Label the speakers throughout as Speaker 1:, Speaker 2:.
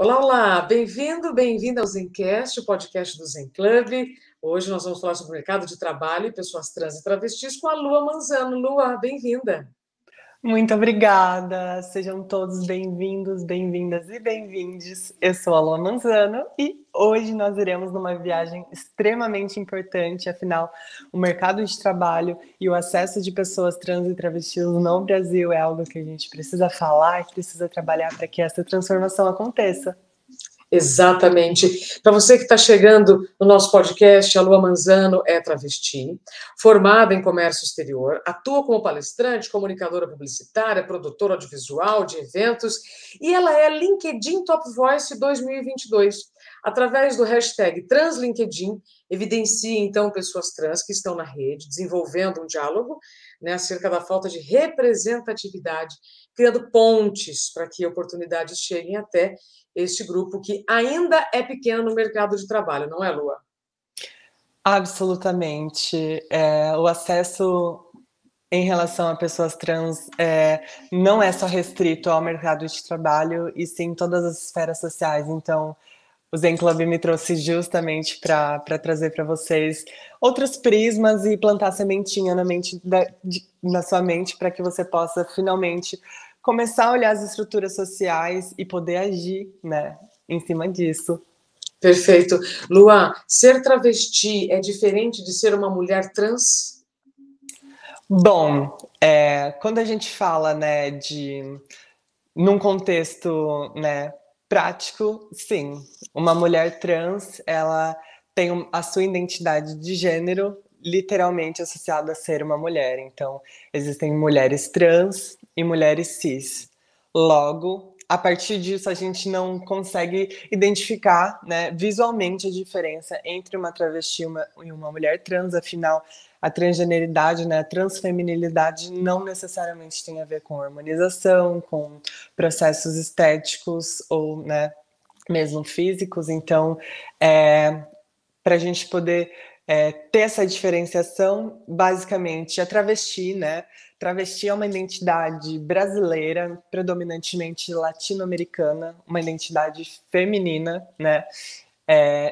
Speaker 1: Olá, olá, bem-vindo, bem-vinda ao Zencast, o podcast do Zen Club. Hoje nós vamos falar sobre o mercado de trabalho e pessoas trans e travestis com a Lua Manzano. Lua, bem-vinda.
Speaker 2: Muito obrigada, sejam todos bem-vindos, bem-vindas e bem-vindes. Eu sou a Lua Manzano e hoje nós iremos numa viagem extremamente importante, afinal, o mercado de trabalho e o acesso de pessoas trans e travestis no Brasil é algo que a gente precisa falar e precisa trabalhar para que essa transformação aconteça.
Speaker 1: Exatamente. Para você que está chegando no nosso podcast, a Lua Manzano é travesti, formada em comércio exterior, atua como palestrante, comunicadora publicitária, produtora audiovisual de eventos e ela é LinkedIn Top Voice 2022. Através do hashtag TransLinkedIn, evidencia então pessoas trans que estão na rede, desenvolvendo um diálogo, né, acerca da falta de representatividade, criando pontes para que oportunidades cheguem até este grupo que ainda é pequeno no mercado de trabalho, não é, Lua?
Speaker 2: Absolutamente. O acesso em relação a pessoas trans não é só restrito ao mercado de trabalho, e sim todas as esferas sociais. Então, o Zen Club me trouxe justamente para trazer para vocês outros prismas e plantar sementinha na sua mente para que você possa finalmente começar a olhar as estruturas sociais e poder agir, né, em cima disso.
Speaker 1: Perfeito. Lua, ser travesti é diferente de ser uma mulher trans?
Speaker 2: Bom, quando a gente fala, né, num contexto, né, prático, sim, uma mulher trans, ela tem a sua identidade de gênero literalmente associada a ser uma mulher. Então, existem mulheres trans e mulheres cis. Logo, a partir disso, a gente não consegue identificar, né, visualmente a diferença entre uma travesti e uma mulher trans. Afinal, a transgeneridade, né, a transfeminilidade não necessariamente tem a ver com harmonização, com processos estéticos ou, né, mesmo físicos. Então, para a gente poder ter essa diferenciação, basicamente, a travesti, né? Travesti é uma identidade brasileira, predominantemente latino-americana, uma identidade feminina, né?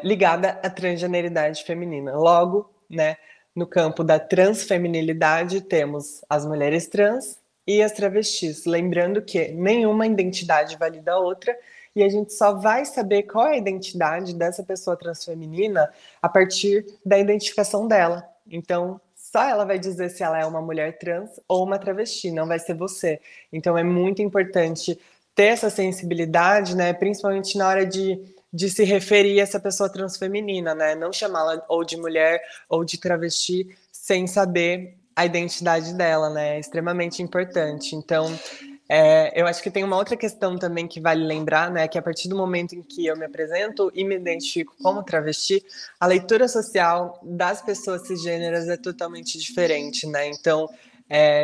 Speaker 2: Ligada à transgeneridade feminina. Logo, né, no campo da transfeminilidade, temos as mulheres trans e as travestis. Lembrando que nenhuma identidade valida a outra, e a gente só vai saber qual é a identidade dessa pessoa transfeminina a partir da identificação dela. Então, só ela vai dizer se ela é uma mulher trans ou uma travesti, não vai ser você. Então, é muito importante ter essa sensibilidade, né, principalmente na hora de se referir a essa pessoa transfeminina, né? Não chamá-la ou de mulher ou de travesti sem saber a identidade dela, né? É extremamente importante. Então, eu acho que tem uma outra questão também que vale lembrar, né? Que a partir do momento em que eu me apresento e me identifico como travesti, a leitura social das pessoas cisgêneras é totalmente diferente, né? Então,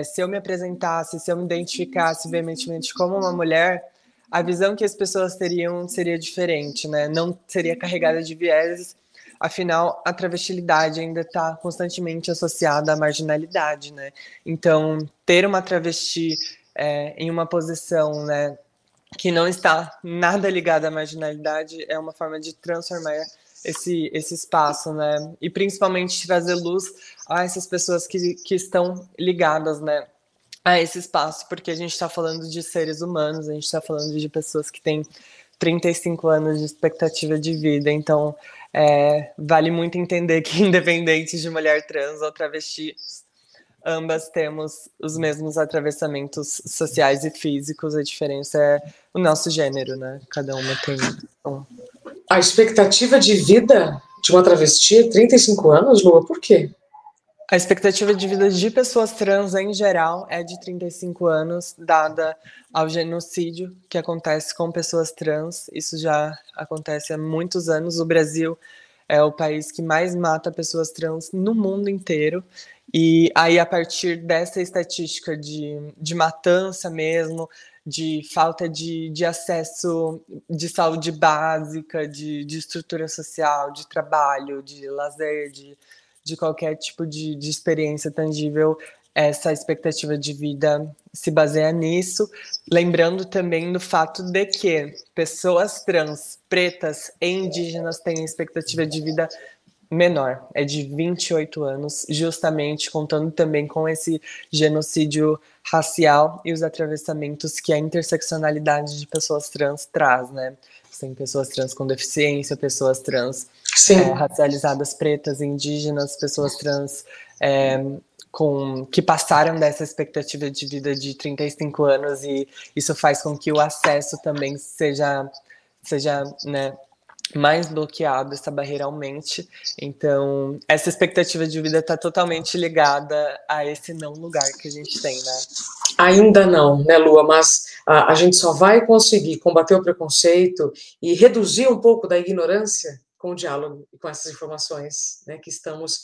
Speaker 2: se eu me apresentasse, se eu me identificasse veementemente como uma mulher, a visão que as pessoas teriam seria diferente, né? Não seria carregada de vieses. Afinal, a travestilidade ainda está constantemente associada à marginalidade, né? Então, ter uma travesti em uma posição, né, que não está nada ligada à marginalidade é uma forma de transformar esse espaço, né? E principalmente trazer luz a essas pessoas que estão ligadas, né, a esse espaço, porque a gente está falando de seres humanos, a gente está falando de pessoas que têm 35 anos de expectativa de vida. Então, vale muito entender que, independente de mulher trans ou travesti, ambas temos os mesmos atravessamentos sociais e físicos. A diferença é o nosso gênero, né? Cada uma tem um.
Speaker 1: A expectativa de vida de uma travesti é 35 anos, Lua? Por quê?
Speaker 2: A expectativa de vida de pessoas trans, em geral, é de 35 anos, dada ao genocídio que acontece com pessoas trans. Isso já acontece há muitos anos. O Brasil é o país que mais mata pessoas trans no mundo inteiro. E aí, a partir dessa estatística de matança mesmo, de falta de acesso de saúde básica, de estrutura social, de trabalho, de lazer, de qualquer tipo de experiência tangível, essa expectativa de vida se baseia nisso, lembrando também do fato de que pessoas trans, pretas e indígenas têm expectativa de vida menor, é de 28 anos, justamente contando também com esse genocídio racial e os atravessamentos que a interseccionalidade de pessoas trans traz, né? Tem pessoas trans com deficiência, pessoas trans racializadas, pretas, indígenas, pessoas trans que passaram dessa expectativa de vida de 35 anos, e isso faz com que o acesso também seja né, mais bloqueado, essa barreira aumente. Então, essa expectativa de vida está totalmente ligada a esse não lugar que a gente tem, né?
Speaker 1: Ainda não, né, Lua? Mas a gente só vai conseguir combater o preconceito e reduzir um pouco da ignorância com o diálogo e com essas informações, né, que estamos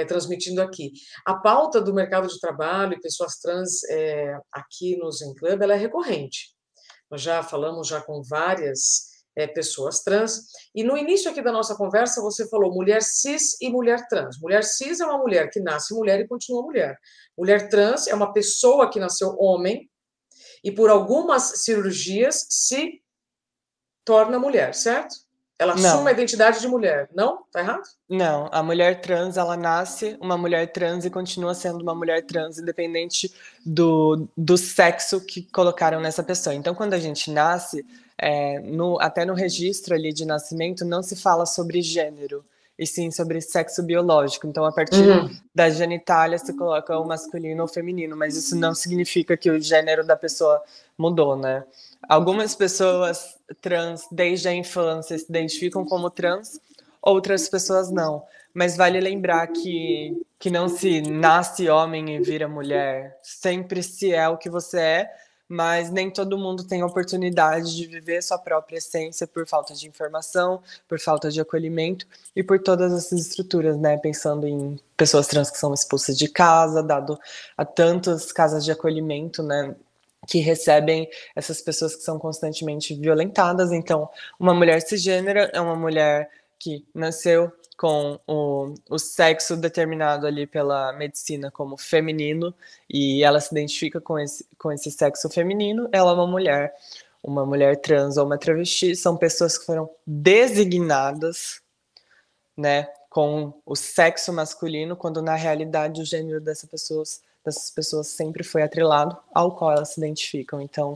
Speaker 1: transmitindo aqui. A pauta do mercado de trabalho e pessoas trans aqui no Zen Club, ela é recorrente. Nós já falamos já com várias pessoas trans, e no início aqui da nossa conversa você falou mulher cis e mulher trans. Mulher cis é uma mulher que nasce mulher e continua mulher. Mulher trans é uma pessoa que nasceu homem e por algumas cirurgias se torna mulher, certo? Ela assume a identidade de mulher, não? Tá errado?
Speaker 2: Não, a mulher trans, ela nasce uma mulher trans e continua sendo uma mulher trans, independente do sexo que colocaram nessa pessoa. Então, quando a gente nasce, até no registro ali de nascimento, não se fala sobre gênero, e sim sobre sexo biológico. Então, a partir da genitália se coloca o masculino ou feminino, mas isso não significa que o gênero da pessoa mudou, né? Algumas pessoas trans, desde a infância, se identificam como trans, outras pessoas não. Mas vale lembrar que não se nasce homem e vira mulher. Sempre se é o que você é, mas nem todo mundo tem a oportunidade de viver sua própria essência por falta de informação, por falta de acolhimento e por todas essas estruturas, né? Pensando em pessoas trans que são expulsas de casa, dado a tantas casas de acolhimento, né? Que recebem essas pessoas que são constantemente violentadas. Então, uma mulher cisgênera é uma mulher que nasceu com o sexo determinado ali pela medicina como feminino, e ela se identifica com esse sexo feminino, ela é uma mulher trans ou uma travesti, são pessoas que foram designadas, né, com o sexo masculino, quando na realidade o gênero dessas pessoas sempre foi atrelado ao qual elas se identificam. Então,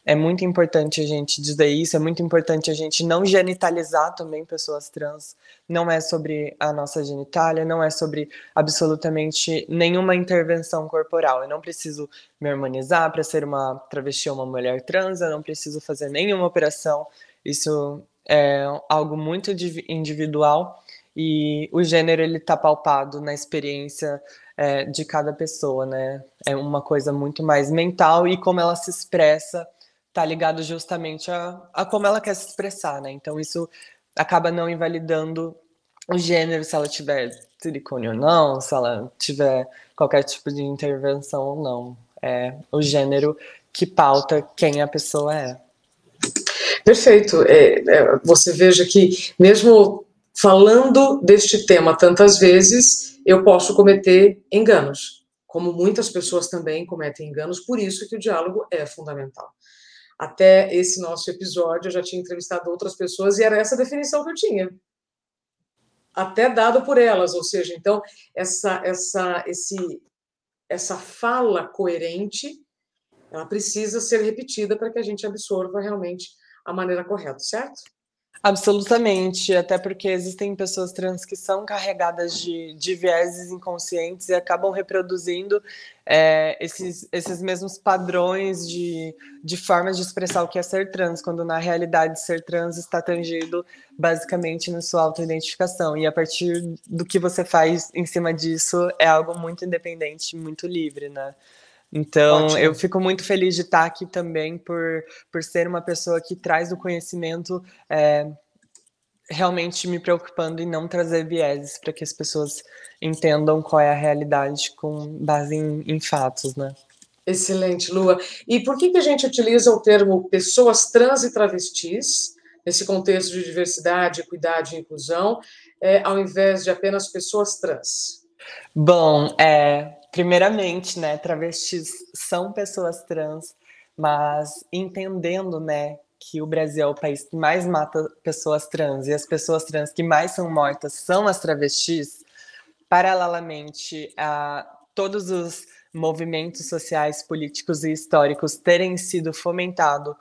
Speaker 2: é muito importante a gente dizer isso, é muito importante a gente não genitalizar também pessoas trans. Não é sobre a nossa genitália, não é sobre absolutamente nenhuma intervenção corporal. Eu não preciso me harmonizar para ser uma travesti ou uma mulher trans, eu não preciso fazer nenhuma operação. Isso é algo muito individual, e o gênero ele tá palpado na experiência de cada pessoa, né? É uma coisa muito mais mental, e como ela se expressa tá ligado justamente a como ela quer se expressar, né? Então isso acaba não invalidando o gênero, se ela tiver silicone ou não, se ela tiver qualquer tipo de intervenção ou não. É o gênero que pauta quem a pessoa é.
Speaker 1: Perfeito. Você veja que mesmo falando deste tema tantas vezes, eu posso cometer enganos, como muitas pessoas também cometem enganos, por isso que o diálogo é fundamental. Até esse nosso episódio, eu já tinha entrevistado outras pessoas e era essa a definição que eu tinha. Até dado por elas, ou seja, então, essa fala coerente, ela precisa ser repetida para que a gente absorva realmente a maneira correta, certo?
Speaker 2: Absolutamente, até porque existem pessoas trans que são carregadas de vieses inconscientes e acabam reproduzindo esses mesmos padrões de formas de expressar o que é ser trans, quando na realidade ser trans está tangido basicamente na sua autoidentificação, e a partir do que você faz em cima disso é algo muito independente, muito livre, né? Então,
Speaker 1: Ótimo.
Speaker 2: eu fico muito feliz de estar aqui também por ser uma pessoa que traz o conhecimento, realmente me preocupando em não trazer vieses para que as pessoas entendam qual é a realidade com base em fatos, né?
Speaker 1: Excelente, Lua. E por que a gente utiliza o termo pessoas trans e travestis, nesse contexto de diversidade, equidade e inclusão, ao invés de apenas pessoas trans?
Speaker 2: Bom, primeiramente, né, travestis são pessoas trans, mas entendendo, né, que o Brasil é o país que mais mata pessoas trans e as pessoas trans que mais são mortas são as travestis, paralelamente a todos os movimentos sociais, políticos e históricos terem sido fomentados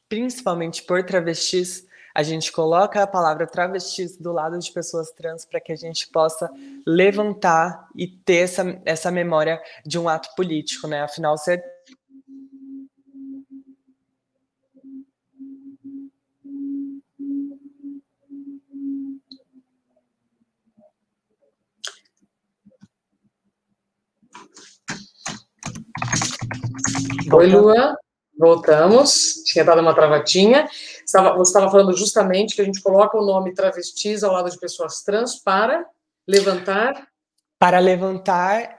Speaker 2: principalmente por travestis, a gente coloca a palavra travestis do lado de pessoas trans para que a gente possa levantar e ter essa memória de um ato político, né? Afinal, ser
Speaker 1: Oi, Lua. Voltamos. Tinha dado uma travatinha. Você estava falando justamente que a gente coloca o nome travestis ao lado de pessoas trans para levantar.
Speaker 2: Para levantar,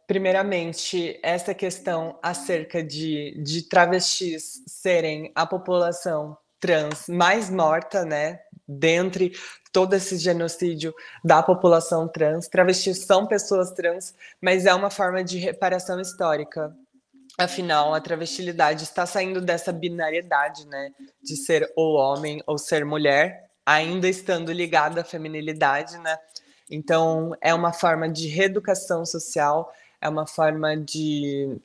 Speaker 2: primeiramente, essa questão acerca de travestis serem a população trans mais morta, né? Dentre todo esse genocídio da população trans. Travestis são pessoas trans, mas é uma forma de reparação histórica. Afinal, a travestilidade está saindo dessa binariedade, né? De ser ou homem ou ser mulher, ainda estando ligada à feminilidade, né? Então, é uma forma de reeducação social, é uma forma de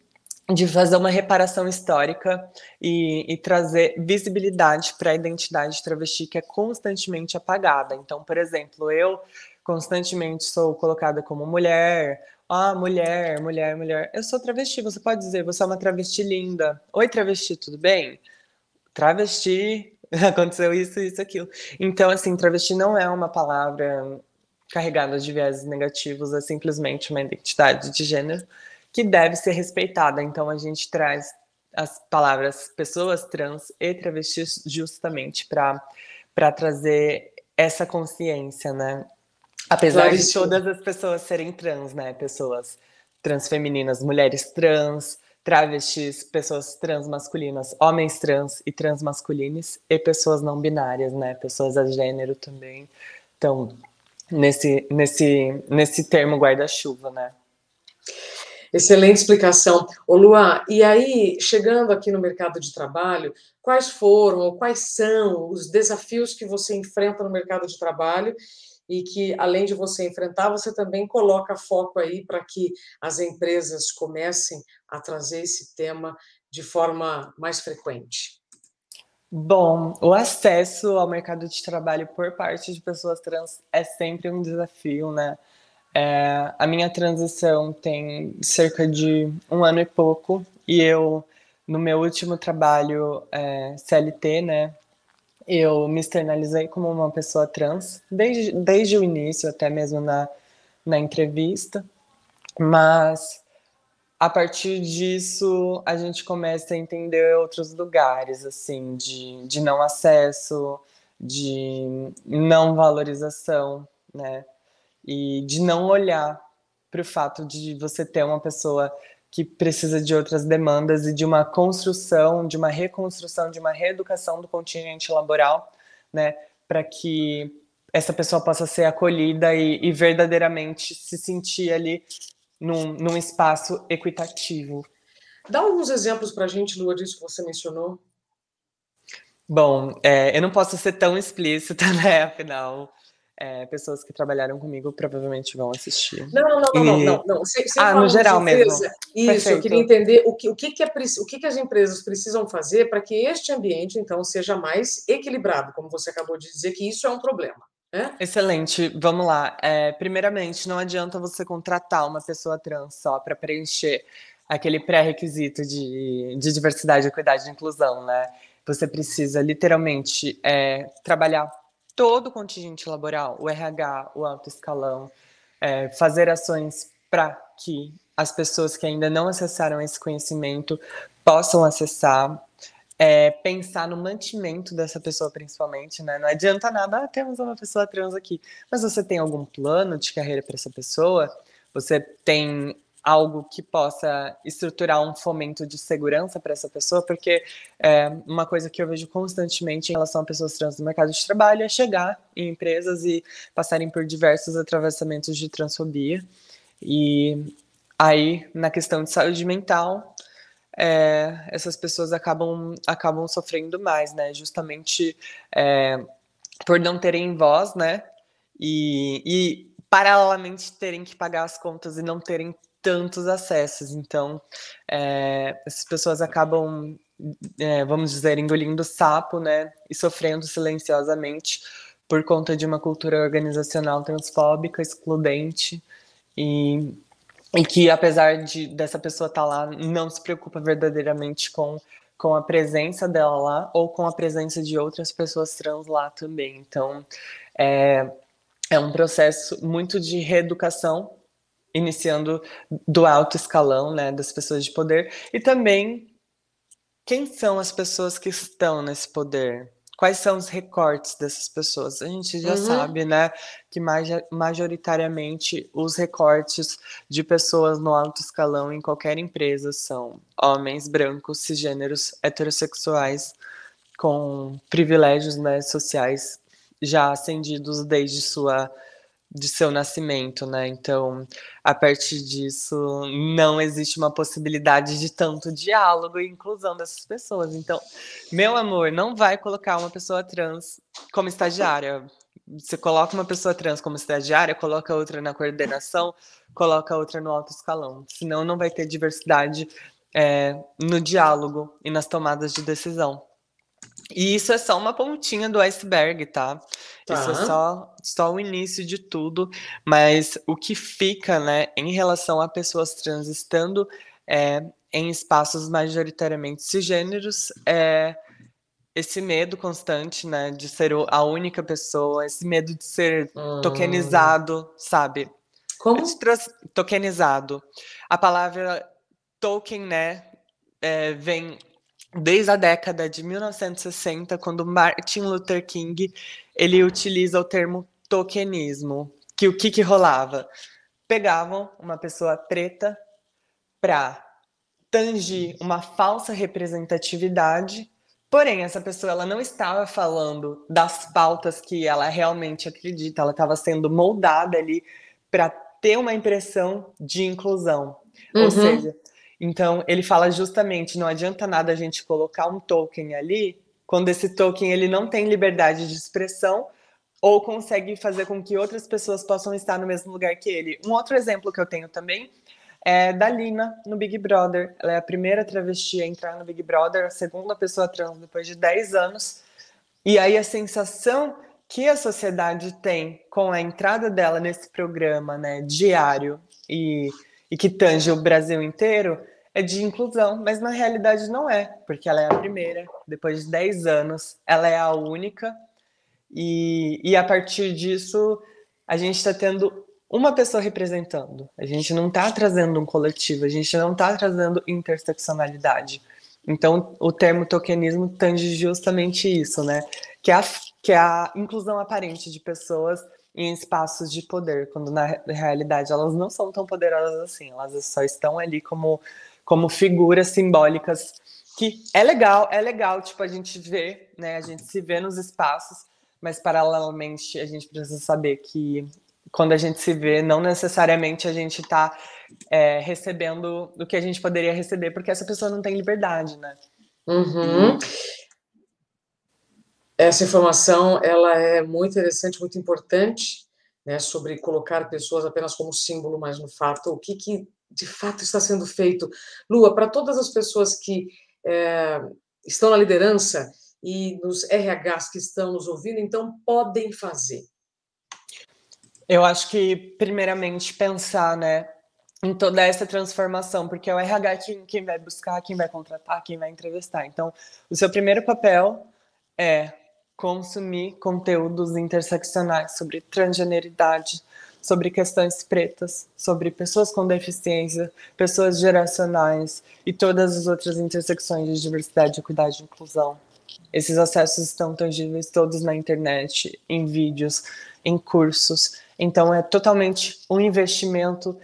Speaker 2: fazer uma reparação histórica e trazer visibilidade para a identidade travesti que é constantemente apagada. Então, por exemplo, eu constantemente sou colocada como mulher, mulher, mulher, mulher. Eu sou travesti, você pode dizer, você é uma travesti linda. Oi, travesti, tudo bem? Travesti, aconteceu isso, isso, aquilo. Então, assim, travesti não é uma palavra carregada de viéses negativos, é simplesmente uma identidade de gênero que deve ser respeitada. Então, a gente traz as palavras pessoas trans e travestis justamente para trazer essa consciência, né? Apesar de todas as pessoas serem trans, né? Pessoas trans femininas, mulheres trans, travestis, pessoas trans masculinas, homens trans e trans masculinos e pessoas não binárias, né? Pessoas a gênero também. Então, nesse termo guarda-chuva, né?
Speaker 1: Excelente explicação. Ô, Luá, e aí, chegando aqui no mercado de trabalho, quais foram ou quais são os desafios que você enfrenta no mercado de trabalho e que, além de você enfrentar, você também coloca foco aí para que as empresas comecem a trazer esse tema de forma mais frequente?
Speaker 2: Bom, o acesso ao mercado de trabalho por parte de pessoas trans é sempre um desafio, né? A minha transição tem cerca de um ano e pouco, e eu, no meu último trabalho CLT, né, eu me externalizei como uma pessoa trans, desde o início, até mesmo na entrevista, mas a partir disso a gente começa a entender outros lugares, assim, de não acesso, de não valorização, né? E de não olhar para o fato de você ter uma pessoa que precisa de outras demandas e de uma construção, de uma reconstrução, de uma reeducação do contingente laboral, né, para que essa pessoa possa ser acolhida e verdadeiramente se sentir ali num espaço equitativo.
Speaker 1: Dá alguns exemplos para a gente, Lua, disso que você mencionou.
Speaker 2: Bom, eu não posso ser tão explícita, né? Afinal, pessoas que trabalharam comigo provavelmente vão assistir.
Speaker 1: Não. Sem
Speaker 2: No
Speaker 1: falar de
Speaker 2: geral mesmo.
Speaker 1: empresa, isso, eu
Speaker 2: Perfeito.
Speaker 1: queria entender o que as empresas precisam fazer para que este ambiente, então, seja mais equilibrado, como você acabou de dizer, que isso é um problema, né?
Speaker 2: Excelente, vamos lá. Primeiramente, não adianta você contratar uma pessoa trans só para preencher aquele pré-requisito de diversidade, equidade e inclusão, né? Você precisa literalmente trabalhar todo o contingente laboral, o RH, o alto escalão, fazer ações para que as pessoas que ainda não acessaram esse conhecimento possam acessar, pensar no mantimento dessa pessoa principalmente, né? Não adianta nada, temos uma pessoa trans aqui, mas você tem algum plano de carreira para essa pessoa? Você tem algo que possa estruturar um fomento de segurança para essa pessoa? Porque uma coisa que eu vejo constantemente em relação a pessoas trans no mercado de trabalho é chegar em empresas e passarem por diversos atravessamentos de transfobia. E aí, na questão de saúde mental, essas pessoas acabam sofrendo mais, né? Justamente por não terem voz, né? E paralelamente terem que pagar as contas e não terem tantos acessos. Então, essas pessoas acabam, vamos dizer, engolindo sapo, né? E sofrendo silenciosamente por conta de uma cultura organizacional transfóbica, excludente e, e que, apesar dessa pessoa estar lá, não se preocupa verdadeiramente com a presença dela lá ou com a presença de outras pessoas trans lá também. Então, é, é um processo muito de reeducação, iniciando do alto escalão, né, das pessoas de poder, e também quem são as pessoas que estão nesse poder? Quais são os recortes dessas pessoas? A gente já
Speaker 1: Uhum.
Speaker 2: sabe, né, que majoritariamente os recortes de pessoas no alto escalão em qualquer empresa são homens brancos, cisgêneros, heterossexuais, com privilégios, né, sociais já ascendidos desde de seu nascimento, né? Então, a partir disso, não existe uma possibilidade de tanto diálogo e inclusão dessas pessoas. Então, meu amor, não vai colocar uma pessoa trans como estagiária. Você coloca uma pessoa trans como estagiária, coloca outra na coordenação, coloca outra no alto escalão. Senão, não vai ter diversidade no diálogo e nas tomadas de decisão. E isso é só uma pontinha do iceberg, tá? Isso é
Speaker 1: Tá.
Speaker 2: só o início de tudo, mas o que fica, né, em relação a pessoas trans estando em espaços majoritariamente cisgêneros, é esse medo constante, né, de ser a única pessoa, esse medo de ser
Speaker 1: Hum.
Speaker 2: tokenizado, sabe? Eu te
Speaker 1: Como?
Speaker 2: trouxe tokenizado. A palavra token, né, vem desde a década de 1960, quando Martin Luther King ele utiliza o termo tokenismo. Que o que rolava? Pegavam uma pessoa preta para tangir uma falsa representatividade, porém essa pessoa ela não estava falando das pautas que ela realmente acredita, ela estava sendo moldada ali para ter uma impressão de inclusão. Ou
Speaker 1: Uhum.
Speaker 2: seja, então ele fala justamente, não adianta nada a gente colocar um token ali, quando esse token ele não tem liberdade de expressão ou consegue fazer com que outras pessoas possam estar no mesmo lugar que ele. Um outro exemplo que eu tenho também é da Lina no Big Brother. Ela é a primeira travesti a entrar no Big Brother, a segunda pessoa trans depois de 10 anos. E aí a sensação que a sociedade tem com a entrada dela nesse programa, né, diário e que tange o Brasil inteiro é de inclusão, mas na realidade não é, porque ela é a primeira, depois de 10 anos, ela é a única, e a partir disso a gente está tendo uma pessoa representando, a gente não está trazendo um coletivo, a gente não está trazendo interseccionalidade. Então, o termo tokenismo tange justamente isso, né? Que é que é a inclusão aparente de pessoas em espaços de poder, quando na realidade elas não são tão poderosas assim, elas só estão ali como figuras simbólicas, que é legal, tipo, a gente vê, né? A gente se vê nos espaços, mas paralelamente a gente precisa saber que quando a gente se vê, não necessariamente a gente está recebendo o que a gente poderia receber, porque essa pessoa não tem liberdade, né?
Speaker 1: Uhum.
Speaker 2: E
Speaker 1: Essa informação ela é muito interessante, muito importante, né, sobre colocar pessoas apenas como símbolo, mas no fato, o que de fato está sendo feito. Lua, para todas as pessoas que é, estão na liderança e nos RHs que estão nos ouvindo, então podem fazer.
Speaker 2: eu acho que, primeiramente, pensar, né, em toda essa transformação, porque é o RH quem vai buscar, quem vai contratar, quem vai entrevistar. Então, o seu primeiro papel é consumir conteúdos interseccionais sobre transgeneridade, sobre questões pretas, sobre pessoas com deficiência, pessoas geracionais e todas as outras intersecções de diversidade, equidade e inclusão. Esses acessos estão tangíveis todos na internet, em vídeos, em cursos. Então, é totalmente um investimento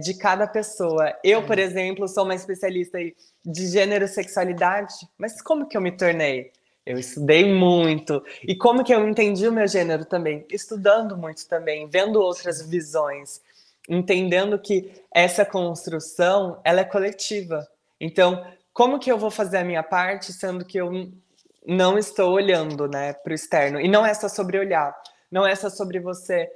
Speaker 2: de cada pessoa. Eu, por exemplo, sou uma especialista de gênero e sexualidade, mas como que eu me tornei? Eu estudei muito. E como que eu entendi o meu gênero também? Estudando muito também, vendo outras visões. entendendo que essa construção, ela é coletiva. Então, como que eu vou fazer a minha parte, sendo que eu não estou olhando, né, para o externo? E não é só sobre olhar, não é só sobre você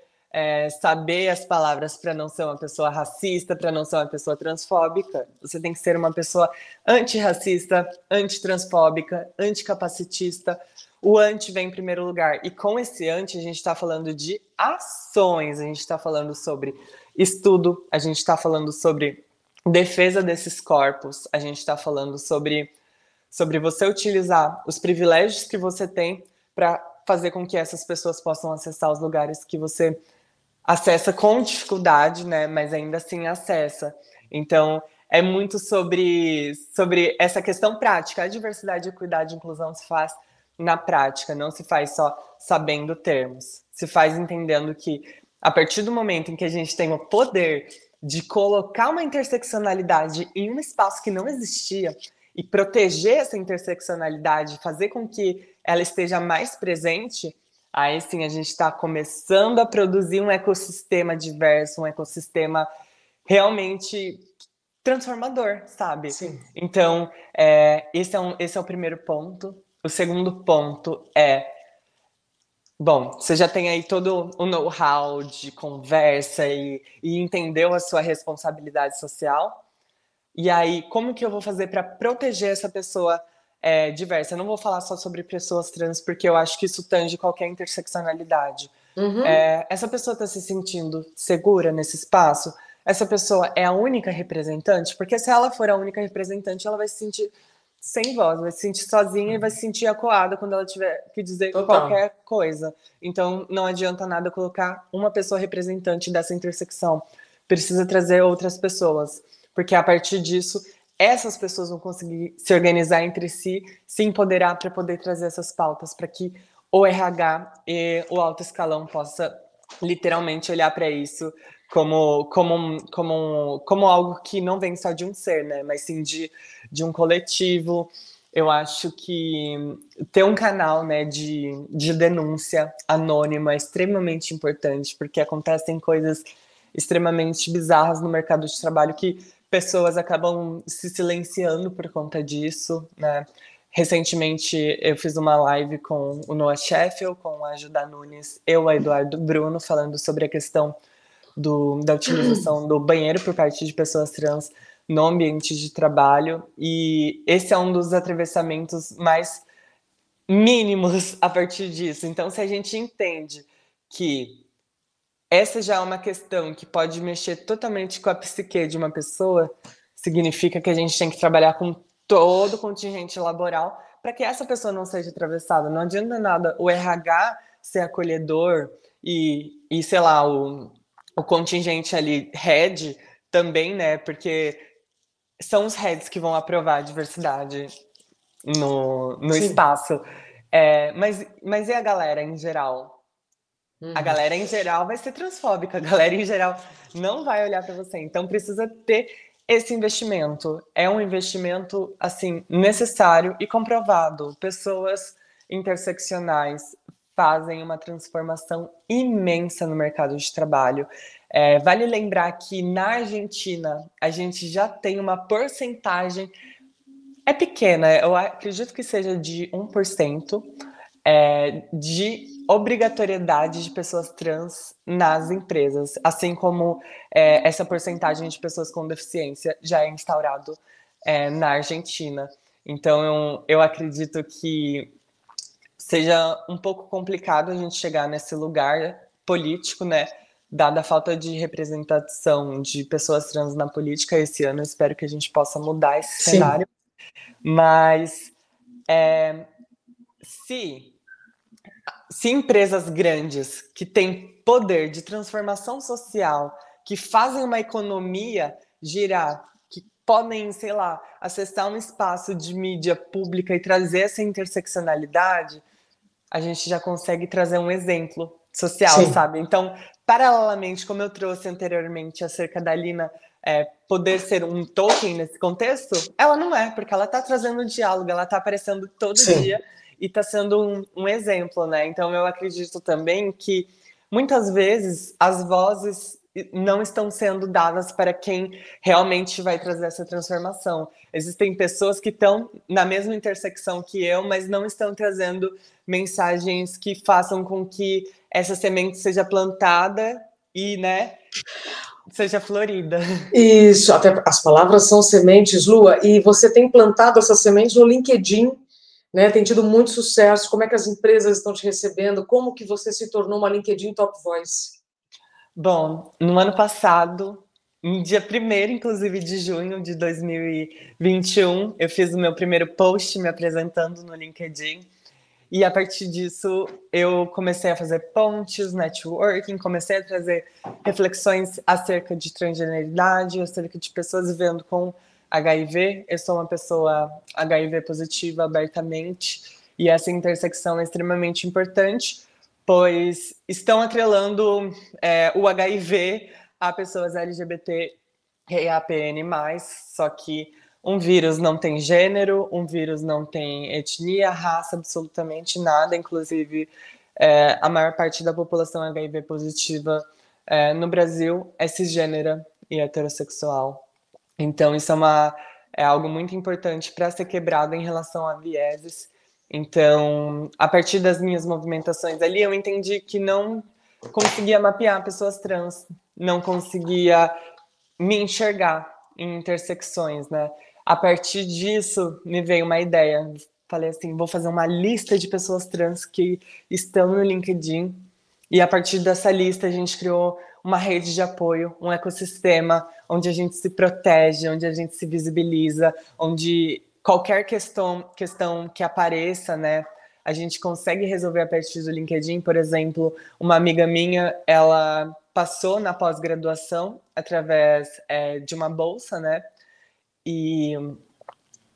Speaker 2: saber as palavras para não ser uma pessoa racista, para não ser uma pessoa transfóbica. Você tem que ser uma pessoa antirracista, antitransfóbica, anticapacitista. O anti vem em primeiro lugar. E com esse anti, a gente está falando de ações, a gente está falando sobre estudo, a gente está falando sobre defesa desses corpos, a gente está falando sobre você utilizar os privilégios que você tem para fazer com que essas pessoas possam acessar os lugares que você acessa com dificuldade, né? Mas ainda assim acessa. Então, é muito sobre essa questão prática. A diversidade, equidade e inclusão se faz na prática, não se faz só sabendo termos. Se faz entendendo que, a partir do momento em que a gente tem o poder de colocar uma interseccionalidade em um espaço que não existia e proteger essa interseccionalidade, fazer com que ela esteja mais presente, aí sim a gente está começando a produzir um ecossistema diverso, um ecossistema realmente transformador, sabe?
Speaker 1: Sim.
Speaker 2: Então, esse é o primeiro ponto. O segundo ponto bom, você já tem aí todo o know-how de conversa e entendeu a sua responsabilidade social. E aí, como que eu vou fazer para proteger essa pessoa diversa? Eu não vou falar só sobre pessoas trans, porque eu acho que isso tange qualquer interseccionalidade.
Speaker 1: Uhum.
Speaker 2: Essa pessoa está se sentindo segura nesse espaço? Essa pessoa é a única representante? Porque se ela for a única representante, ela vai se sentir sem voz, vai se sentir sozinha e vai se sentir acuada quando ela tiver que dizer
Speaker 1: Total.
Speaker 2: qualquer coisa. Então, não adianta nada colocar uma pessoa representante dessa intersecção. Precisa trazer outras pessoas, porque a partir disso, essas pessoas vão conseguir se organizar entre si, se empoderar para poder trazer essas pautas, para que o RH e o alto escalão possa literalmente olhar para isso como algo que não vem só de um ser, né? Mas sim de um coletivo. Eu acho que ter um canal, né, de denúncia anônima é extremamente importante, porque acontecem coisas extremamente bizarras no mercado de trabalho que pessoas acabam se silenciando por conta disso, né? Recentemente eu fiz uma live com o Noah Sheffield, com a Ajuda Nunes, eu, a Eduardo Bruno, falando sobre a questão da utilização do banheiro por parte de pessoas trans no ambiente de trabalho. E esse é um dos atravessamentos mais mínimos a partir disso. Então, se a gente entende que essa já é uma questão que pode mexer totalmente com a psique de uma pessoa, significa que a gente tem que trabalhar com todo o contingente laboral para que essa pessoa não seja atravessada. Não adianta nada o RH ser acolhedor sei lá, o contingente ali, head, também, né? Porque são os heads que vão aprovar a diversidade no
Speaker 1: Sim.
Speaker 2: espaço. Mas e a galera em geral? A
Speaker 1: Uhum.
Speaker 2: galera em geral vai ser transfóbica, a galera em geral não vai olhar para você. Então precisa ter esse investimento. É um investimento assim necessário e comprovado. Pessoas interseccionais fazem uma transformação imensa no mercado de trabalho. Vale lembrar que na Argentina a gente já tem uma porcentagem pequena, eu acredito que seja de 1%, de obrigatoriedade de pessoas trans nas empresas, assim como essa porcentagem de pessoas com deficiência já é instaurado na Argentina. Então, eu acredito que seja um pouco complicado a gente chegar nesse lugar político, né? Dada a falta de representação de pessoas trans na política esse ano, eu espero que a gente possa mudar esse
Speaker 1: Sim.
Speaker 2: cenário. Mas se empresas grandes que têm poder de transformação social, que fazem uma economia girar, que podem, sei lá, acessar um espaço de mídia pública e trazer essa interseccionalidade, a gente já consegue trazer um exemplo social,
Speaker 1: Sim.
Speaker 2: sabe? Então, paralelamente, como eu trouxe anteriormente acerca da Lina poder ser um token nesse contexto, ela não é, porque ela está trazendo diálogo, ela está aparecendo todo
Speaker 1: Sim.
Speaker 2: dia e está sendo um exemplo, né? Então, eu acredito também que muitas vezes as vozes não estão sendo dadas para quem realmente vai trazer essa transformação. Existem pessoas que estão na mesma intersecção que eu, mas não estão trazendo mensagens que façam com que essa semente seja plantada e, né, seja florida.
Speaker 1: Isso, até as palavras são sementes, Lua, e você tem plantado essas sementes no LinkedIn, né? Tem tido muito sucesso. Como é que as empresas estão te recebendo? Como que você se tornou uma LinkedIn Top Voice?
Speaker 2: Bom, no ano passado, no dia 1º, inclusive, de junho de 2021, eu fiz o meu primeiro post me apresentando no LinkedIn. E a partir disso, eu comecei a fazer pontes, networking, comecei a trazer reflexões acerca de transgeneridade, acerca de pessoas vivendo com HIV. Eu sou uma pessoa HIV positiva abertamente, e essa intersecção é extremamente importante, pois estão atrelando o HIV a pessoas LGBT e APN+, só que um vírus não tem gênero, um vírus não tem etnia, raça, absolutamente nada. Inclusive, a maior parte da população HIV positiva no Brasil é cisgênera e heterossexual. Então, isso é algo muito importante para ser quebrado em relação a vieses. Então, a partir das minhas movimentações ali, eu entendi que não conseguia mapear pessoas trans, não conseguia me enxergar em intersecções, né? A partir disso, me veio uma ideia. Falei assim, vou fazer uma lista de pessoas trans que estão no LinkedIn, e a partir dessa lista a gente criou uma rede de apoio, um ecossistema onde a gente se protege, onde a gente se visibiliza, onde qualquer questão que apareça, né, a gente consegue resolver a partir do LinkedIn. Por exemplo, uma amiga minha, ela passou na pós-graduação através de uma bolsa, né, e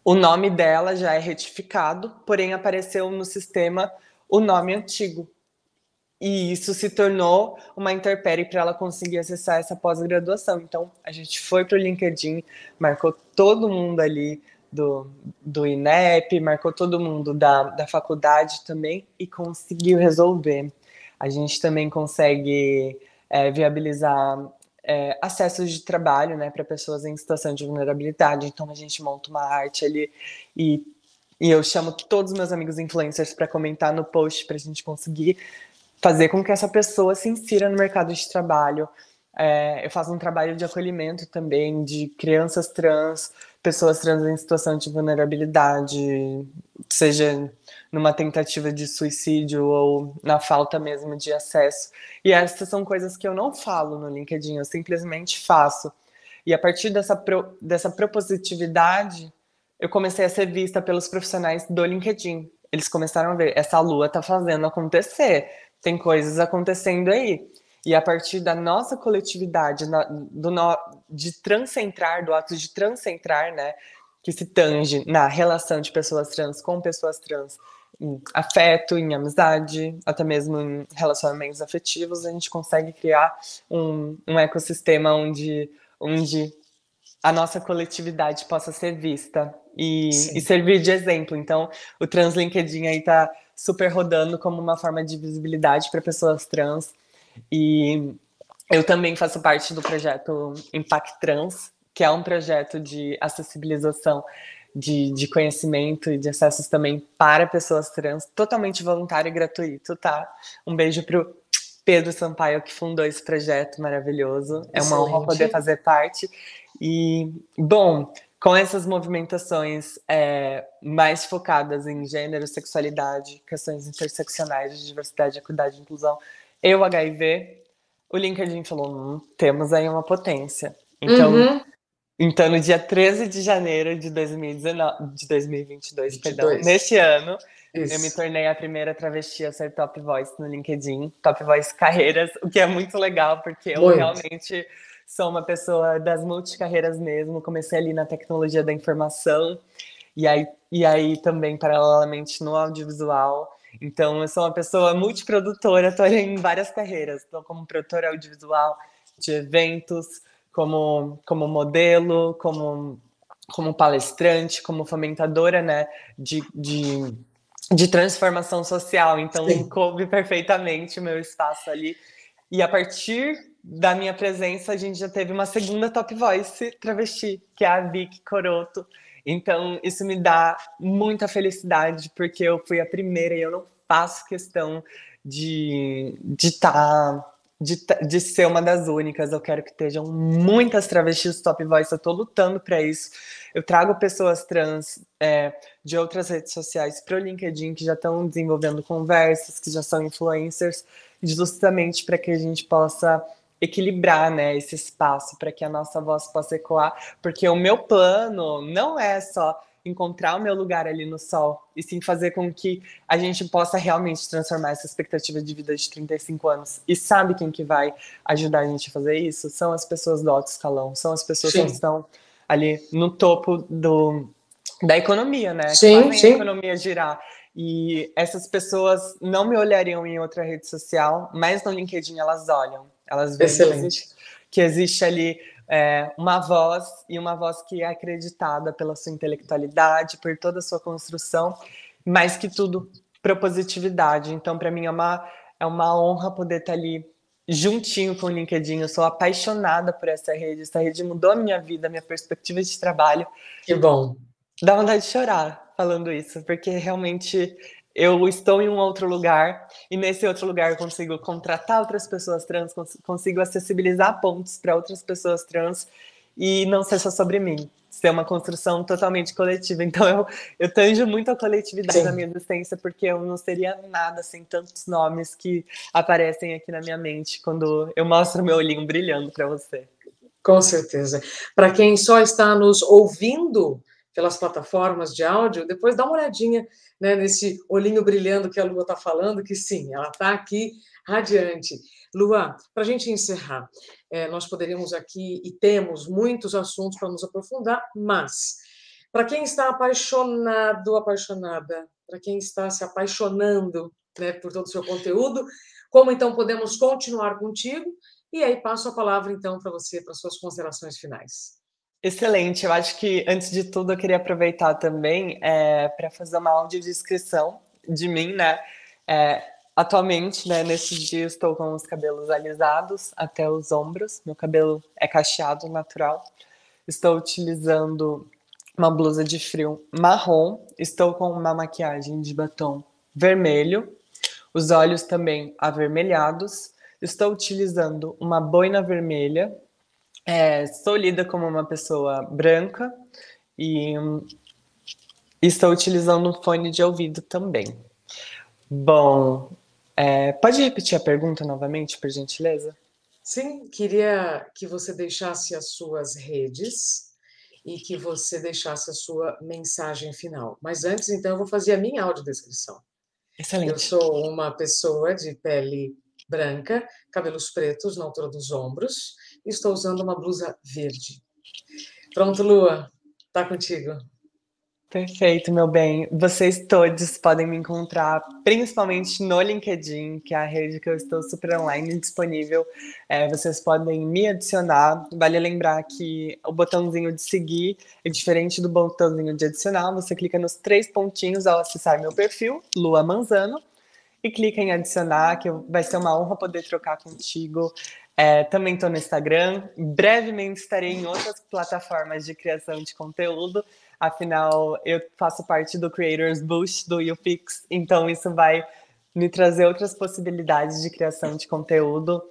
Speaker 2: o nome dela já é retificado, porém apareceu no sistema o nome antigo. E isso se tornou uma intempérie para ela conseguir acessar essa pós-graduação. Então, a gente foi para o LinkedIn, marcou todo mundo ali do INEP, marcou todo mundo da faculdade também e conseguiu resolver. A gente também consegue viabilizar acessos de trabalho, né, para pessoas em situação de vulnerabilidade. Então, a gente monta uma arte ali e eu chamo todos os meus amigos influencers para comentar no post para a gente conseguir fazer com que essa pessoa se insira no mercado de trabalho. Eu faço um trabalho de acolhimento também de crianças trans, pessoas trans em situação de vulnerabilidade, seja numa tentativa de suicídio ou na falta mesmo de acesso. E essas são coisas que eu não falo no LinkedIn, eu simplesmente faço. E a partir dessa propositividade, eu comecei a ser vista pelos profissionais do LinkedIn. Eles começaram a ver, essa Lua tá fazendo acontecer, tem coisas acontecendo aí. E a partir da nossa coletividade, de transcentrar, do ato de transcentrar, né, que se tange na relação de pessoas trans com pessoas trans, em afeto, em amizade, até mesmo em relacionamentos afetivos, a gente consegue criar um ecossistema onde a nossa coletividade possa ser vista e servir de exemplo. Então, o Trans LinkedIn aí tá super rodando como uma forma de visibilidade para pessoas trans. E eu também faço parte do projeto Impact Trans, que é um projeto de acessibilização de conhecimento e de acessos também para pessoas trans, totalmente voluntário e gratuito, tá? Um beijo pro Pedro Sampaio, que fundou esse projeto maravilhoso. É uma honra poder fazer parte. E, bom, com essas movimentações mais focadas em gênero, sexualidade, questões interseccionais de diversidade, equidade e inclusão, HIV, o LinkedIn falou, temos aí uma potência. Então, no dia 13 de janeiro de 2022, neste ano, eu me tornei a primeira travesti a ser Top Voice no LinkedIn, Top Voice Carreiras, o que é muito legal, porque eu realmente sou uma pessoa das multicarreiras mesmo, comecei ali na tecnologia da informação, e aí também, paralelamente, no audiovisual. Então, eu sou uma pessoa multiprodutora, estou em várias carreiras, estou como produtora audiovisual de eventos, como modelo, como palestrante, como fomentadora, né, de transformação social. Então, coube perfeitamente o meu espaço ali. E a partir da minha presença, a gente já teve uma segunda Top Voice travesti, que é a Vicky Coroto. Então, isso me dá muita felicidade, porque eu fui a primeira e eu não faço questão de ser uma das únicas. Eu quero que estejam muitas travestis Top Voice, eu tô lutando para isso. Eu trago pessoas trans de outras redes sociais para o LinkedIn, que já estão desenvolvendo conversas, que já são influencers, justamente para que a gente possa equilibrar, né, esse espaço, para que a nossa voz possa ecoar, porque o meu plano não é só encontrar o meu lugar ali no sol, e sim fazer com que a gente possa realmente transformar essa expectativa de vida de 35 anos. E sabe quem que vai ajudar a gente a fazer isso? São as pessoas do alto escalão, são as pessoas que
Speaker 1: Sim,
Speaker 2: estão ali no topo da economia, né? Que
Speaker 1: sim,
Speaker 2: fazem a
Speaker 1: sim.
Speaker 2: economia girar. E essas pessoas não me olhariam em outra rede social, mas no LinkedIn elas olham. Elas veem
Speaker 1: Excelente.
Speaker 2: que existe ali uma voz, e uma voz que é acreditada pela sua intelectualidade, por toda a sua construção, mais que tudo, propositividade. Então, para mim, é uma honra poder estar ali juntinho com o LinkedIn. Eu sou apaixonada por essa rede. Essa rede mudou a minha vida, a minha perspectiva de trabalho.
Speaker 1: Que bom.
Speaker 2: Dá vontade de chorar falando isso, porque realmente eu estou em um outro lugar, e nesse outro lugar eu consigo contratar outras pessoas trans, consigo acessibilizar pontos para outras pessoas trans, e não ser só sobre mim, ser uma construção totalmente coletiva. Então eu tanjo muito a coletividade da
Speaker 1: Sim,
Speaker 2: minha existência, porque eu não seria nada sem tantos nomes que aparecem aqui na minha mente quando eu mostro meu olhinho brilhando para você.
Speaker 1: com certeza. Para quem só está nos ouvindo pelas plataformas de áudio, depois dá uma olhadinha, né, nesse olhinho brilhando que a Lua está falando, que sim, ela está aqui radiante. Lua, para a gente encerrar, nós poderíamos aqui e temos muitos assuntos para nos aprofundar, mas para quem está apaixonado, apaixonada, para quem está se apaixonando, né, por todo o seu conteúdo, como então podemos continuar contigo? E aí passo a palavra, então, para você, para suas considerações finais.
Speaker 2: Excelente, eu acho que antes de tudo eu queria aproveitar também para fazer uma audiodescrição de mim, né? É, atualmente, né, nesses dias estou com os cabelos alisados até os ombros, meu cabelo é cacheado natural, estou utilizando uma blusa de frio marrom, estou com uma maquiagem de batom vermelho, os olhos também avermelhados, estou utilizando uma boina vermelha, sou lida como uma pessoa branca e estou utilizando um fone de ouvido também. Bom, pode repetir a pergunta novamente, por gentileza?
Speaker 1: Sim, queria que você deixasse as suas redes e que você deixasse a sua mensagem final. Mas antes, então, eu vou fazer a minha audiodescrição. Eu
Speaker 2: Excelente.
Speaker 1: sou uma pessoa de pele branca, cabelos pretos na altura dos ombros, e estou usando uma blusa verde. Pronto, Lua, tá contigo.
Speaker 2: Perfeito, meu bem. Vocês todos podem me encontrar, principalmente no LinkedIn, que é a rede que eu estou super online e disponível. Vocês podem me adicionar. Vale lembrar que o botãozinho de seguir é diferente do botãozinho de adicionar. Você clica nos 3 pontinhos ao acessar meu perfil, Lua Manzano, e clica em adicionar, que vai ser uma honra poder trocar contigo. Também estou no Instagram, brevemente estarei em outras plataformas de criação de conteúdo, afinal eu faço parte do Creators Boost do YouPix, então isso vai me trazer outras possibilidades de criação de conteúdo.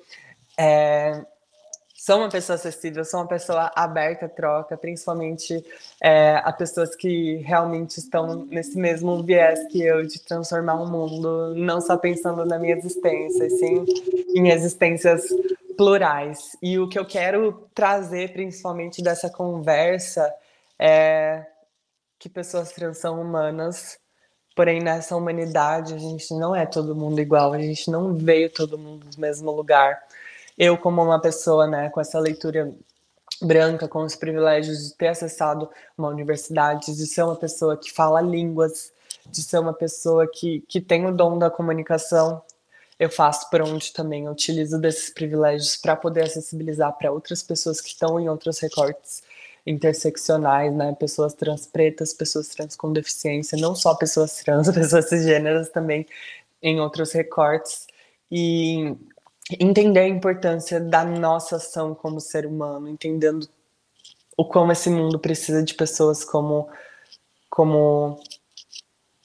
Speaker 2: Sou uma pessoa acessível, sou uma pessoa aberta à troca, principalmente a pessoas que realmente estão nesse mesmo viés que eu, de transformar o mundo, não só pensando na minha existência, sim em existências plurais. E o que eu quero trazer, principalmente dessa conversa, é que pessoas trans são humanas, porém nessa humanidade a gente não é todo mundo igual, a gente não veio todo mundo do mesmo lugar. Eu, como uma pessoa, né, com essa leitura branca, com os privilégios de ter acessado uma universidade, de ser uma pessoa que fala línguas, de ser uma pessoa que tem o dom da comunicação, eu faço por onde também eu utilizo desses privilégios para poder acessibilizar para outras pessoas que estão em outros recortes interseccionais, né? Pessoas trans pretas, pessoas trans com deficiência, não só pessoas trans, pessoas cisgêneras também em outros recortes. E entender a importância da nossa ação como ser humano, entendendo o como esse mundo precisa de pessoas como,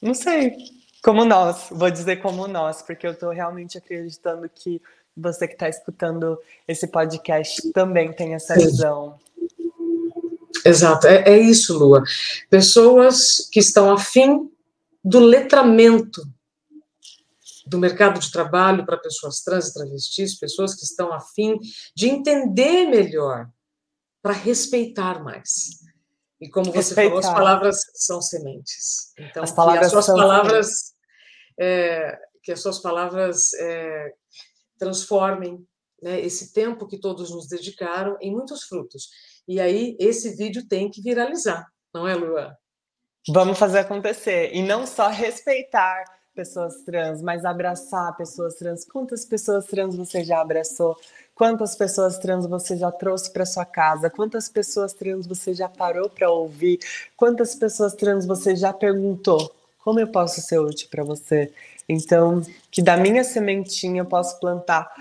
Speaker 2: não sei, como nós, vou dizer como nós, porque eu estou realmente acreditando que você que está escutando esse podcast também tem essa
Speaker 1: Sim.
Speaker 2: visão.
Speaker 1: Exato, é isso, Lua. Pessoas que estão afim do letramento do mercado de trabalho para pessoas trans e travestis, pessoas que estão afim de entender melhor, para respeitar mais. E como você falou, as
Speaker 2: Respeitar.
Speaker 1: palavras são sementes.
Speaker 2: As
Speaker 1: Então,
Speaker 2: palavras são sementes.
Speaker 1: Que as suas palavras transformem, né, esse tempo que todos nos dedicaram em muitos frutos. E aí, esse vídeo tem que viralizar, não é, Luan?
Speaker 2: Vamos fazer acontecer. E não só respeitar pessoas trans, mas abraçar pessoas trans. Quantas pessoas trans você já abraçou? Quantas pessoas trans você já trouxe para sua casa? Quantas pessoas trans você já parou para ouvir? Quantas pessoas trans você já perguntou? Como eu posso ser útil para você? Então, que da minha sementinha eu posso plantar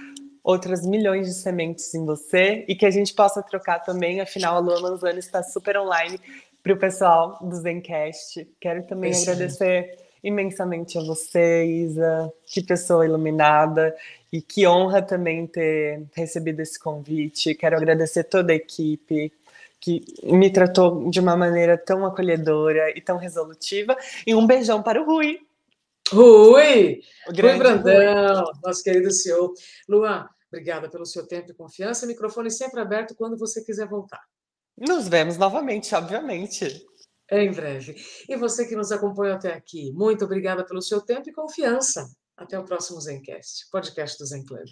Speaker 2: outras milhões de sementes em você e que a gente possa trocar também. Afinal, a Lua Manzano está super online para o pessoal do Zencast. Quero também
Speaker 1: Excelente.
Speaker 2: agradecer imensamente a você, Isa. Que pessoa iluminada e que honra também ter recebido esse convite. Quero agradecer toda a equipe que me tratou de uma maneira tão acolhedora e tão resolutiva. E um beijão para o Rui.
Speaker 1: Rui!
Speaker 2: O
Speaker 1: Rui
Speaker 2: grande Rui.
Speaker 1: Brandão, nosso querido CEO. Luan, obrigada pelo seu tempo e confiança. Microfone sempre aberto quando você quiser voltar.
Speaker 2: Nos vemos novamente, obviamente.
Speaker 1: Em breve. E você que nos acompanha até aqui, muito obrigada pelo seu tempo e confiança. Até o próximo Zencast, podcast do Zen Club.